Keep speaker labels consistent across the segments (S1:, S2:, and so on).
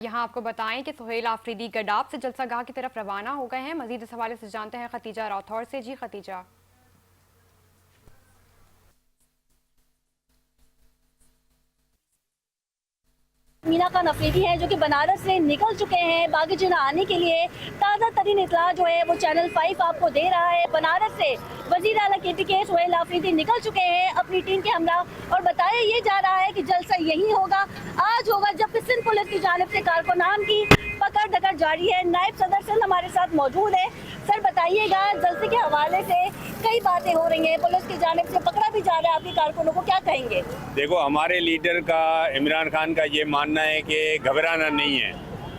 S1: यहाँ आपको बताएं कि सुहेल आफरीदी गडाब से जलसागाह की तरफ रवाना हो गए हैं। मजीद इस हवाले से जानते हैं खतीजा राठौर से। जी खतीजा।
S2: मीना खान अफरीदी हैं जो कि बनारस से निकल चुके हैं बागी जिना आने के लिए। ताज़ा तरीन इतला जो है वो चैनल 5 आपको दे रहा है। बनारस से वजीर आला KPK सुहेल आफरीदी निकल चुके हैं अपनी टीम के हमरा, और बताया ये जा रहा है कि जलसा यही होगा, आज होगा, जबकि सिंध पुलिस की जानिब से कारकुनान की पकड़ दकड़ जारी है। नायब सदर सिंध हमारे साथ मौजूद है। सर बताइएगा, जलसे के हवाले से कई बातें हो रही हैं, पुलिस की जानिब से पकड़ा भी जा रहा है आपके कारकुनों को, क्या कहेंगे?
S3: देखो, हमारे लीडर का, इमरान खान का ये मानना है कि घबराना नहीं है।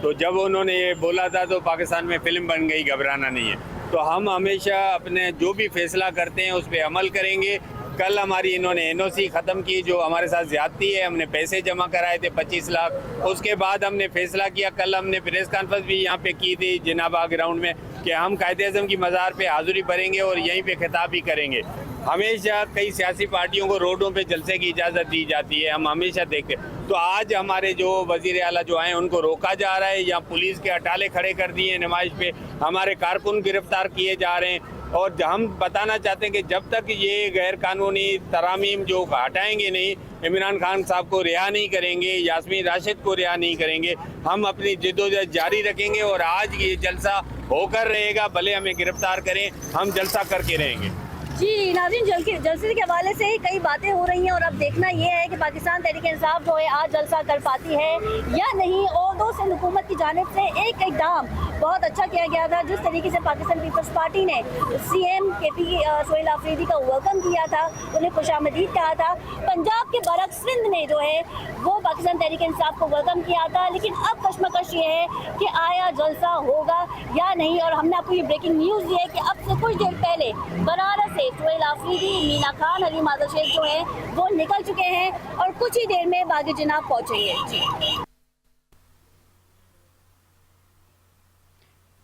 S3: तो जब उन्होंने ये बोला था तो पाकिस्तान में फिल्म बन गई, घबराना नहीं है। तो हम हमेशा अपने जो भी फैसला करते हैं उस पर अमल करेंगे। कल हमारी इन्होंने NOC ख़त्म की, जो हमारे साथ ज़्यादती है। हमने पैसे जमा कराए थे 25 लाख। उसके बाद हमने फैसला किया, कल हमने प्रेस कॉन्फ्रेंस भी यहाँ पे की थी जिनाबाग ग्राउंड में, कि हम कायदे-ए-आज़म की मज़ार पे हाज़िरी भरेंगे और यहीं पे खिताब भी करेंगे। हमेशा कई सियासी पार्टियों को रोडों पे जलसे की इजाज़त दी जाती है, हम हमेशा देखते। तो आज हमारे जो वज़ीर आला जो आए उनको रोका जा रहा है, या पुलिस के अटाले खड़े कर दिए नुमाइश पे, हमारे कारकुन गिरफ्तार किए जा रहे हैं। और हम बताना चाहते हैं कि जब तक ये गैर कानूनी तरामीम जो हटाएंगे नहीं, इमरान खान साहब को रिहा नहीं करेंगे, यास्मीन राशिद को रिहा नहीं करेंगे, हम अपनी जिद्दोजहद जारी रखेंगे। और आज ये जलसा होकर रहेगा, भले हमें गिरफ्तार करें, हम जलसा करके रहेंगे।
S2: जी नाज़रीन, जलसे के हवाले से कई बातें हो रही हैं, और अब देखना यह है कि पाकिस्तान तहरीक इंसाफ जो है आज जलसा कर पाती है या नहीं। और दो सिंध हुकूमत की जानिब से एक इकदाम बहुत अच्छा किया गया था, जिस तरीके से पाकिस्तान पीपल्स पार्टी ने CM KPK सुहेल आफरीदी का वेलकम किया था, उन्हें खुशामदीद कहा था। पंजाब के बरक्स सिंध ने जो है वो पाकिस्तान तहरीक इंसाफ को वेलकम किया था। लेकिन अब कशमकश ये है कि आया जलसा होगा या नहीं। और हमने आपको ये ब्रेकिंग न्यूज़ दी है कि अब से कुछ देर पहले बनारस से सुहेल आफरीदी, मीना खान, हलीम आज़ाद शेख जो है वो निकल चुके हैं और कुछ ही देर में बागी जिनाब पहुंचेंगे। जी,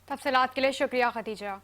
S1: तफसीलात के लिए शुक्रिया खतीजा।